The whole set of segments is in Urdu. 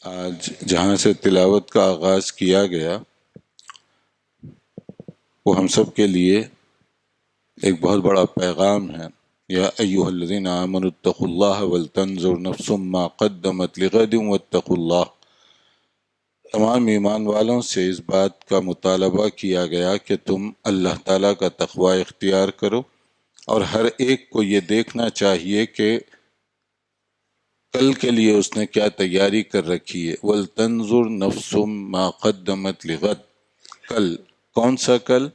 آج جہاں سے تلاوت کا آغاز کیا گیا وہ ہم سب کے لیے ایک بہت بڑا پیغام ہے۔ یا ایھا الذین آمنوا اتقوا اللہ ولتنظر نفس ما قدمت لغد واتقوا اللہ۔ تمام ایمان والوں سے اس بات کا مطالبہ کیا گیا کہ تم اللہ تعالیٰ کا تقوی اختیار کرو، اور ہر ایک کو یہ دیکھنا چاہیے کہ کل کے لیے اس نے کیا تیاری کر رکھی ہے۔ وَلْتَنْظُرْ نَفْسٌ مَا قَدَّمَتْ لِغَدٍ۔ کل کون سا کل؟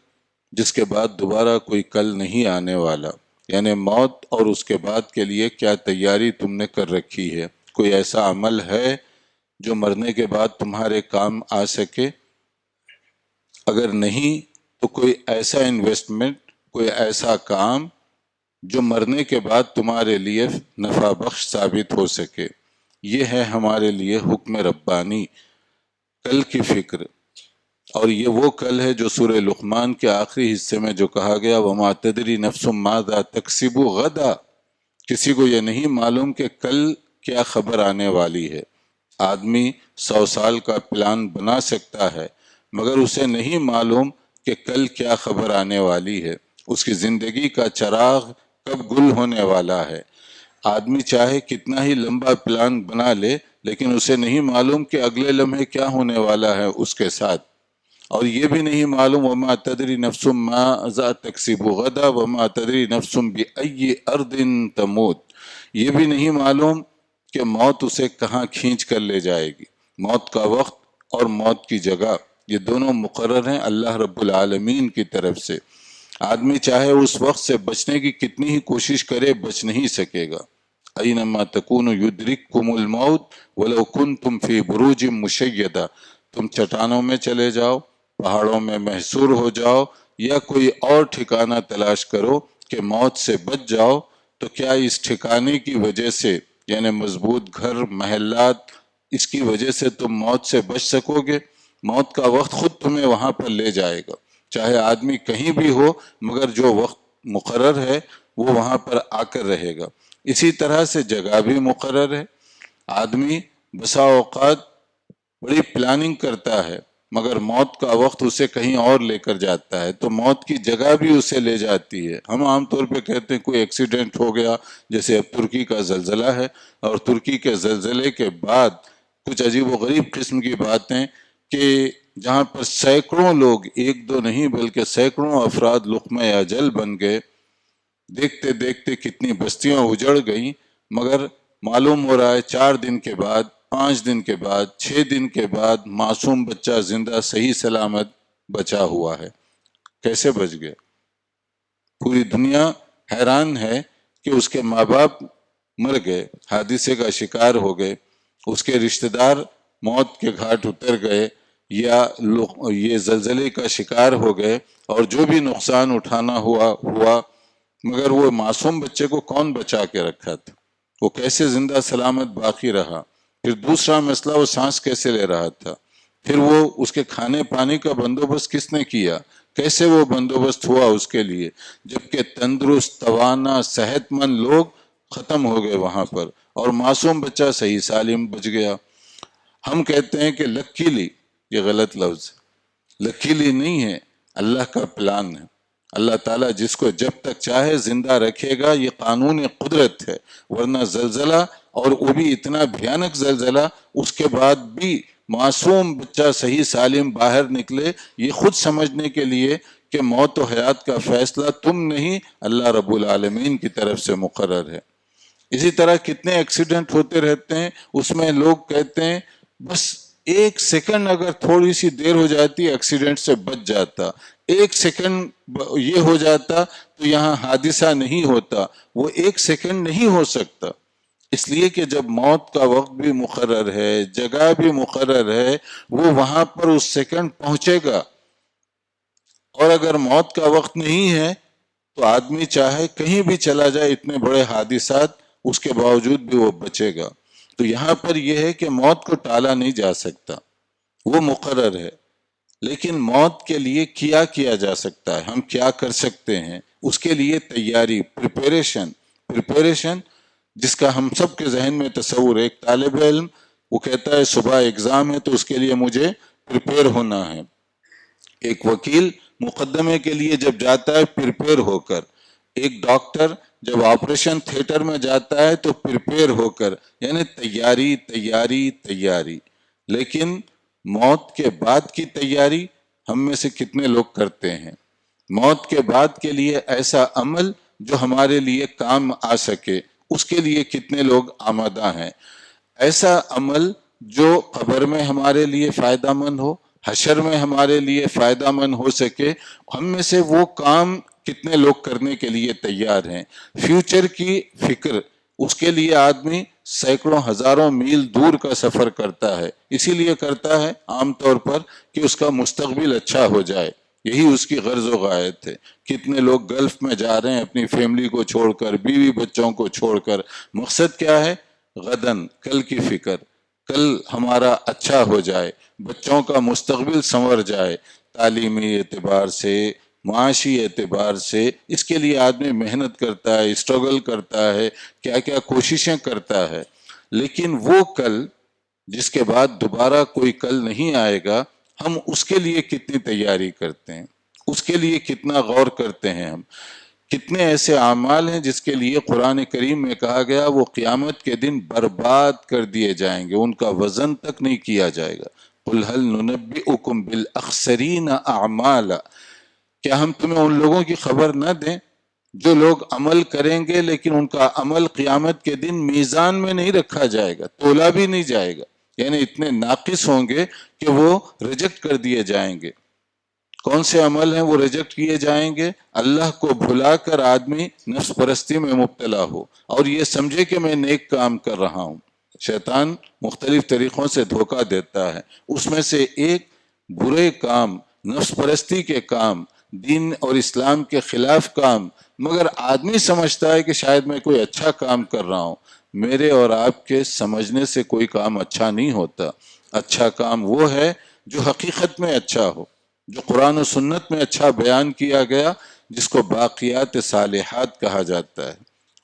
جس کے بعد دوبارہ کوئی کل نہیں آنے والا، یعنی موت، اور اس کے بعد کے لیے کیا تیاری تم نے کر رکھی ہے۔ کوئی ایسا عمل ہے جو مرنے کے بعد تمہارے کام آ سکے؟ اگر نہیں تو کوئی ایسا انویسٹمنٹ، کوئی ایسا کام جو مرنے کے بعد تمہارے لیے نفع بخش ثابت ہو سکے۔ یہ ہے ہمارے لیے حکم ربانی، کل کی فکر۔ اور یہ وہ کل ہے جو سورہ لقمان کے آخری حصے میں جو کہا گیا وَمَا تَدْرِي نَفْسٌ مَاذَا تَكْسِبُ غَدًا۔ کسی کو یہ نہیں معلوم کہ کل کیا خبر آنے والی ہے۔ آدمی 100 سال کا پلان بنا سکتا ہے، مگر اسے نہیں معلوم کہ کل کیا خبر آنے والی ہے، اس کی زندگی کا چراغ کب گل ہونے والا ہے۔ آدمی چاہے کتنا ہی لمبا پلان بنا لے، لیکن اسے نہیں معلوم کہ اگلے لمحے کیا ہونے والا ہے اس کے ساتھ۔ اور یہ بھی نہیں معلوم وَمَا تَدْرِي نَفْسٌ مَاذَا تَكْسِبُ غَدًا وَمَا تَدْرِي نَفْسٌ بِأَيِّ أَرْضٍ تَمُوتُ۔ یہ بھی نہیں معلوم کہ موت اسے کہاں کھینچ کر لے جائے گی۔ موت کا وقت اور موت کی جگہ یہ دونوں مقرر ہیں اللہ رب العالمین کی طرف سے۔ آدمی چاہے اس وقت سے بچنے کی کتنی ہی کوشش کرے، بچ نہیں سکے گا۔ اینما تکونوا یدرککم الموت ولو کنتم فی بروج مشیدہ۔ تم چٹانوں میں چلے جاؤ، پہاڑوں میں محصور ہو جاؤ، یا کوئی اور ٹھکانہ تلاش کرو کہ موت سے بچ جاؤ، تو کیا اس ٹھکانے کی وجہ سے، یعنی مضبوط گھر، محلات، اس کی وجہ سے تم موت سے بچ سکو گے؟ موت کا وقت خود تمہیں وہاں پر لے جائے گا، چاہے آدمی کہیں بھی ہو، مگر جو وقت مقرر ہے وہ وہاں پر آ کر رہے گا۔ اسی طرح سے جگہ بھی مقرر ہے۔ آدمی بسا اوقات بڑی پلاننگ کرتا ہے، مگر موت کا وقت اسے کہیں اور لے کر جاتا ہے، تو موت کی جگہ بھی اسے لے جاتی ہے۔ ہم عام طور پہ کہتے ہیں کوئی ایکسیڈنٹ ہو گیا، جیسے اب ترکی کا زلزلہ ہے، اور ترکی کے زلزلے کے بعد کچھ عجیب و غریب قسم کی باتیں کہ جہاں پر سینکڑوں لوگ، ایک دو نہیں بلکہ سینکڑوں افراد لقمہ اجل بن گئے، دیکھتے دیکھتے کتنی بستیاں اجڑ گئیں، مگر معلوم ہو رہا ہے 4 دن کے بعد، 5 دن کے بعد، 6 دن کے بعد معصوم بچہ زندہ صحیح سلامت بچا ہوا ہے۔ کیسے بچ گئے؟ پوری دنیا حیران ہے کہ اس کے ماں باپ مر گئے، حادثے کا شکار ہو گئے، اس کے رشتہ دار موت کے گھاٹ اتر گئے، یا یہ زلزلے کا شکار ہو گئے، اور جو بھی نقصان اٹھانا ہوا، مگر وہ معصوم بچے کو کون بچا کے رکھا تھا؟ وہ کیسے زندہ سلامت باقی رہا؟ پھر دوسرا مسئلہ، وہ سانس کیسے لے رہا تھا؟ پھر وہ اس کے کھانے پانی کا بندوبست کس نے کیا؟ کیسے وہ بندوبست ہوا اس کے لیے؟ جبکہ تندرست، توانا، صحت مند لوگ ختم ہو گئے وہاں پر، اور معصوم بچہ صحیح سالم بچ گیا۔ ہم کہتے ہیں کہ لکیلی، یہ غلط لفظ ہے، لکیلی نہیں ہے، اللہ کا پلان ہے۔ اللہ تعالیٰ جس کو جب تک چاہے زندہ رکھے گا، یہ قانون قدرت ہے۔ ورنہ زلزلہ، اور وہ بھی اتنا بھیانک زلزلہ، اس کے بعد بھی معصوم بچہ صحیح سالم باہر نکلے، یہ خود سمجھنے کے لیے کہ موت و حیات کا فیصلہ تم نہیں، اللہ رب العالمین کی طرف سے مقرر ہے۔ اسی طرح کتنے ایکسیڈنٹ ہوتے رہتے ہیں، اس میں لوگ کہتے ہیں بس 1 سیکنڈ اگر تھوڑی سی دیر ہو جاتی ایکسیڈنٹ سے بچ جاتا، 1 سیکنڈ یہ ہو جاتا تو یہاں حادثہ نہیں ہوتا۔ وہ 1 سیکنڈ نہیں ہو سکتا، اس لیے کہ جب موت کا وقت بھی مقرر ہے، جگہ بھی مقرر ہے، وہ وہاں پر اس سیکنڈ پہنچے گا۔ اور اگر موت کا وقت نہیں ہے تو آدمی چاہے کہیں بھی چلا جائے، اتنے بڑے حادثات، اس کے باوجود بھی وہ بچے گا۔ تو یہاں پر یہ ہے کہ موت کو ٹالا نہیں جا سکتا، وہ مقرر ہے۔ لیکن موت کے لیے کیا جا سکتا ہے، ہم کیا کر سکتے ہیں؟ اس کے لیے تیاری، پریپریشن، جس کا ہم سب کے ذہن میں تصور ہے۔ ایک طالب علم وہ کہتا ہے صبح ایگزام ہے تو اس کے لیے مجھے پریپیئر ہونا ہے۔ ایک وکیل مقدمے کے لیے جب جاتا ہے پریپیئر ہو کر، ایک ڈاکٹر جب آپریشن تھیٹر میں جاتا ہے تو پریپیئر ہو کر، یعنی تیاری تیاری تیاری۔ لیکن موت کے بعد کی تیاری ہم میں سے کتنے لوگ کرتے ہیں؟ موت کے بعد کے لیے ایسا عمل جو ہمارے لیے کام آ سکے، اس کے لیے کتنے لوگ آمادہ ہیں؟ ایسا عمل جو قبر میں ہمارے لیے فائدہ مند ہو، حشر میں ہمارے لیے فائدہ مند ہو سکے، ہم میں سے وہ کام کتنے لوگ کرنے کے لیے تیار ہیں؟ فیوچر کی فکر، اس کے لیے آدمی سینکڑوں ہزاروں میل دور کا سفر کرتا ہے، اسی لیے کرتا ہے عام طور پر کہ اس کا مستقبل اچھا ہو جائے، یہی اس کی غرض و غایت ہے۔ کتنے لوگ گلف میں جا رہے ہیں اپنی فیملی کو چھوڑ کر، بیوی بچوں کو چھوڑ کر، مقصد کیا ہے؟ غدن، کل کی فکر، کل ہمارا اچھا ہو جائے، بچوں کا مستقبل سنور جائے، تعلیمی اعتبار سے، معاشی اعتبار سے، اس کے لیے آدمی محنت کرتا ہے، اسٹرگل کرتا ہے، کیا کیا کوششیں کرتا ہے۔ لیکن وہ کل جس کے بعد دوبارہ کوئی کل نہیں آئے گا، ہم اس کے لیے کتنی تیاری کرتے ہیں، اس کے لیے کتنا غور کرتے ہیں ہم؟ کتنے ایسے اعمال ہیں جس کے لیے قرآن کریم میں کہا گیا وہ قیامت کے دن برباد کر دیے جائیں گے، ان کا وزن تک نہیں کیا جائے گا۔ قُلْ هَلْ نُنَبِّئُكُمْ بِالْأَخْسَرِينَ أَعْمَالًا، کیا ہم تمہیں ان لوگوں کی خبر نہ دیں جو لوگ عمل کریں گے لیکن ان کا عمل قیامت کے دن میزان میں نہیں رکھا جائے گا، تولا بھی نہیں جائے گا، یعنی اتنے ناقص ہوں گے کہ وہ ریجیکٹ کر دیے جائیں گے۔ کون سے عمل ہیں وہ ریجیکٹ کیے جائیں گے؟ اللہ کو بھلا کر آدمی نفس پرستی میں مبتلا ہو اور یہ سمجھے کہ میں نیک کام کر رہا ہوں۔ شیطان مختلف طریقوں سے دھوکہ دیتا ہے، اس میں سے ایک برے کام، نفس پرستی کے کام، دین اور اسلام کے خلاف کام، مگر آدمی سمجھتا ہے کہ شاید میں کوئی اچھا کام کر رہا ہوں۔ میرے اور آپ کے سمجھنے سے کوئی کام اچھا نہیں ہوتا۔ اچھا کام وہ ہے جو حقیقت میں اچھا ہو، جو قرآن و سنت میں اچھا بیان کیا گیا، جس کو باقیات صالحات کہا جاتا ہے۔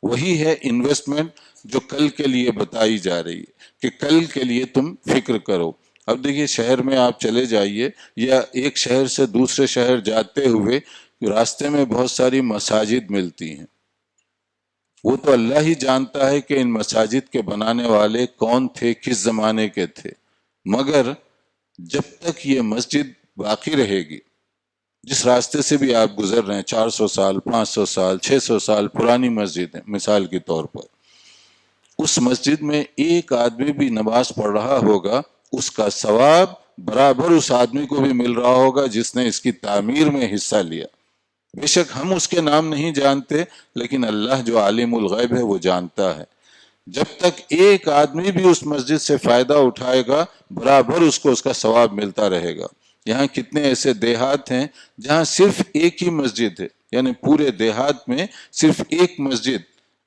وہی ہے انویسٹمنٹ جو کل کے لیے بتائی جا رہی ہے کہ کل کے لیے تم فکر کرو۔ اب دیکھیے شہر میں آپ چلے جائیے یا ایک شہر سے دوسرے شہر جاتے ہوئے راستے میں بہت ساری مساجد ملتی ہیں، وہ تو اللہ ہی جانتا ہے کہ ان مساجد کے بنانے والے کون تھے، کس زمانے کے تھے، مگر جب تک یہ مسجد باقی رہے گی، جس راستے سے بھی آپ گزر رہے ہیں، 400 سال 500 سال 600 سال پرانی مسجد ہے مثال کے طور پر، اس مسجد میں ایک آدمی بھی نماز پڑھ رہا ہوگا، اس کا ثواب برابر اس آدمی کو بھی مل رہا ہوگا جس نے اس کی تعمیر میں حصہ لیا۔ بے شک ہم اس کے نام نہیں جانتے، لیکن اللہ جو عالم الغیب ہے وہ جانتا ہے۔ جب تک ایک آدمی بھی اس مسجد سے فائدہ اٹھائے گا، برابر اس کو اس کا ثواب ملتا رہے گا۔ یہاں کتنے ایسے دیہات ہیں جہاں صرف ایک ہی مسجد ہے، یعنی پورے دیہات میں صرف ایک مسجد۔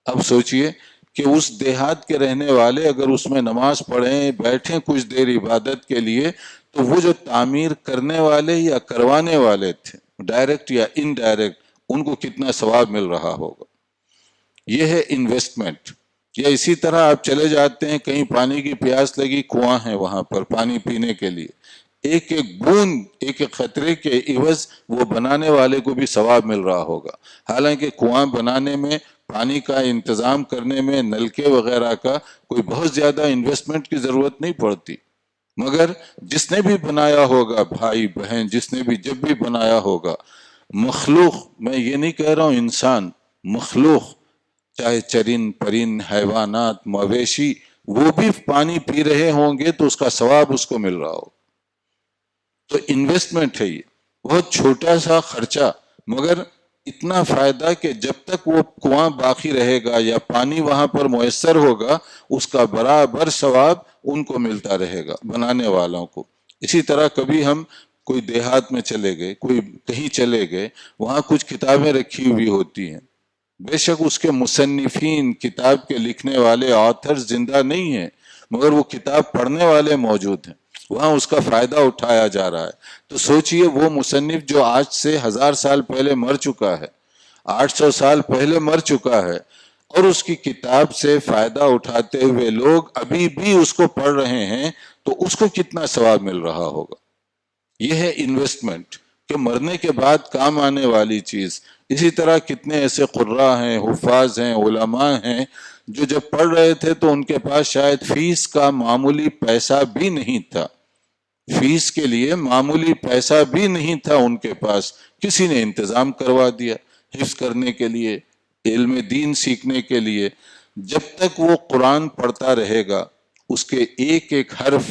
اب سوچئے کہ اس دیہات کے رہنے والے اگر اس میں نماز پڑھیں، بیٹھیں کچھ دیر عبادت کے لیے، تو وہ جو تعمیر کرنے والے یا کروانے والے تھے، ڈائریکٹ یا انڈائریکٹ، ان کو کتنا ثواب مل رہا ہوگا۔ یہ ہے انویسٹمنٹ۔ یا اسی طرح آپ چلے جاتے ہیں کہیں پانی کی پیاس لگی، کنواں ہے وہاں پر پانی پینے کے لیے، ایک ایک بوند، ایک ایک قطرے کے عوض وہ بنانے والے کو بھی ثواب مل رہا ہوگا۔ حالانکہ کنواں بنانے میں، پانی کا انتظام کرنے میں، نلکے وغیرہ کا کوئی بہت زیادہ انویسٹمنٹ کی ضرورت نہیں پڑتی، مگر جس نے بھی بنایا ہوگا، بھائی بہن جس نے بھی جب بھی بنایا ہوگا، مخلوق، میں یہ نہیں کہہ رہا ہوں انسان، مخلوق چاہے چرند پرند حیوانات مویشی، وہ بھی پانی پی رہے ہوں گے تو اس کا ثواب اس کو مل رہا ہو۔ تو انویسٹمنٹ ہے یہ، بہت چھوٹا سا خرچہ، مگر اتنا فائدہ کہ جب تک وہ کنواں باقی رہے گا یا پانی وہاں پر میسر ہوگا، اس کا برابر ثواب ان کو ملتا رہے گا، بنانے والوں کو۔ اسی طرح کبھی ہم کوئی دیہات میں چلے گئے، کوئی کہیں چلے گئے، وہاں کچھ کتابیں رکھی ہوئی ہوتی ہیں، بے شک اس کے مصنفین، کتاب کے لکھنے والے آتھر زندہ نہیں ہیں، مگر وہ کتاب پڑھنے والے موجود ہیں، وہاں اس کا فائدہ اٹھایا جا رہا ہے۔ تو سوچئے وہ مصنف جو آج سے 1000 سال پہلے مر چکا ہے، 800 سال پہلے مر چکا ہے، اور اس کی کتاب سے فائدہ اٹھاتے ہوئے لوگ ابھی بھی اس کو پڑھ رہے ہیں تو اس کو کتنا ثواب مل رہا ہوگا۔ یہ ہے انویسٹمنٹ کہ مرنے کے بعد کام آنے والی چیز۔ اسی طرح کتنے ایسے قراء ہیں، حفاظ ہیں، علماء ہیں جو جب پڑھ رہے تھے تو ان کے پاس شاید فیس کا معمولی پیسہ بھی نہیں تھا، فیس کے لیے معمولی پیسہ بھی نہیں تھا ان کے پاس، کسی نے انتظام کروا دیا حفظ کرنے کے لیے، علم دین سیکھنے کے لیے۔ جب تک وہ قرآن پڑھتا رہے گا اس کے ایک ایک حرف،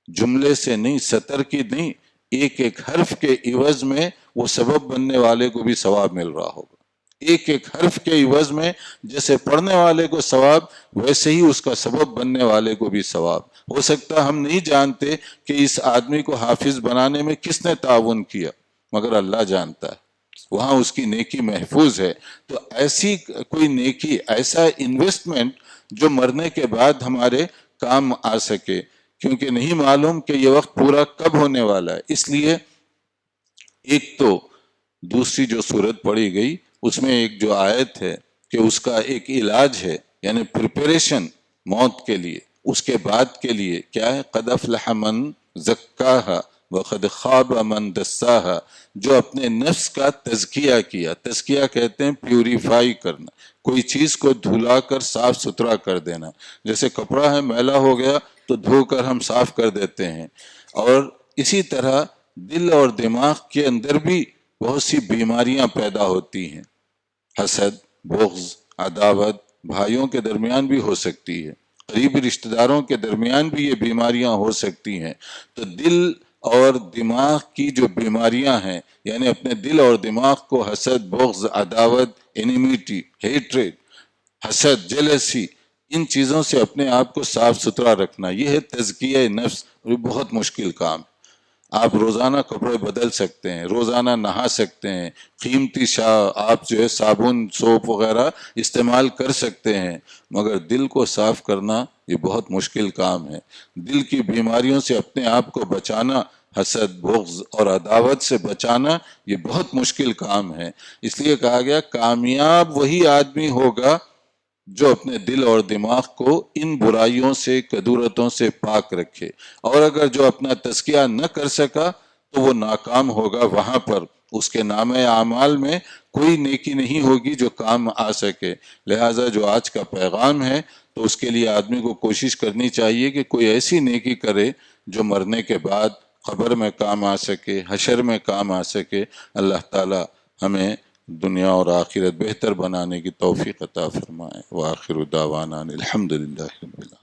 جملے سے نہیں، سطر کی نہیں، ایک ایک حرف کے عوض میں وہ سبب بننے والے کو بھی ثواب مل رہا ہوگا۔ ایک ایک حرف کے عوض میں جیسے پڑھنے والے کو ثواب، ویسے ہی اس کا سبب بننے والے کو بھی ثواب۔ ہو سکتا ہے ہم نہیں جانتے کہ اس آدمی کو حافظ بنانے میں کس نے تعاون کیا، مگر اللہ جانتا ہے، وہاں اس کی نیکی محفوظ ہے۔ تو ایسی کوئی نیکی، ایسا انویسٹمنٹ جو مرنے کے بعد ہمارے کام آ سکے، کیونکہ نہیں معلوم کہ یہ وقت پورا کب ہونے والا ہے۔ اس لیے ایک تو دوسری جو صورت پڑھی گئی اس میں ایک جو آیت ہے کہ اس کا ایک علاج ہے، یعنی پریپریشن موت کے لیے، اس کے بعد کے لیے کیا ہے؟ قد افلح من زکاہا وقد خاب من دساہا، جو اپنے نفس کا تزکیہ کیا۔ تزکیہ کہتے ہیں پیوریفائی کرنا، کوئی چیز کو دھلا کر صاف ستھرا کر دینا۔ جیسے کپڑا ہے میلا ہو گیا تو دھو کر ہم صاف کر دیتے ہیں، اور اسی طرح دل اور دماغ کے اندر بھی بہت سی بیماریاں پیدا ہوتی ہیں، حسد، بغض، عداوت، بھائیوں کے درمیان بھی ہو سکتی ہے، قریبی رشتہ داروں کے درمیان بھی یہ بیماریاں ہو سکتی ہیں۔ تو دل اور دماغ کی جو بیماریاں ہیں، یعنی اپنے دل اور دماغ کو حسد، بغض، عداوت، انیمیٹی، ہیٹریڈ، حسد، جیلسی، ان چیزوں سے اپنے آپ کو صاف ستھرا رکھنا، یہ ہے تزکیہ نفس۔ یہ بہت مشکل کام ہے۔ آپ روزانہ کپڑے بدل سکتے ہیں، روزانہ نہا سکتے ہیں، قیمتی آپ جو ہے صابن، سوپ وغیرہ استعمال کر سکتے ہیں، مگر دل کو صاف کرنا یہ بہت مشکل کام ہے۔ دل کی بیماریوں سے اپنے آپ کو بچانا، حسد، بغض اور عداوت سے بچانا، یہ بہت مشکل کام ہے۔ اس لیے کہا گیا کامیاب وہی آدمی ہوگا جو اپنے دل اور دماغ کو ان برائیوں سے، کدورتوں سے پاک رکھے، اور اگر جو اپنا تزکیہ نہ کر سکا تو وہ ناکام ہوگا، وہاں پر اس کے نامہ اعمال میں کوئی نیکی نہیں ہوگی جو کام آ سکے۔ لہٰذا جو آج کا پیغام ہے تو اس کے لیے آدمی کو کوشش کرنی چاہیے کہ کوئی ایسی نیکی کرے جو مرنے کے بعد قبر میں کام آ سکے، حشر میں کام آ سکے۔ اللہ تعالی ہمیں دنیا اور آخرت بہتر بنانے کی توفیق عطا فرمائے۔ وآخر دعوانا الحمدللہ رب العالمین۔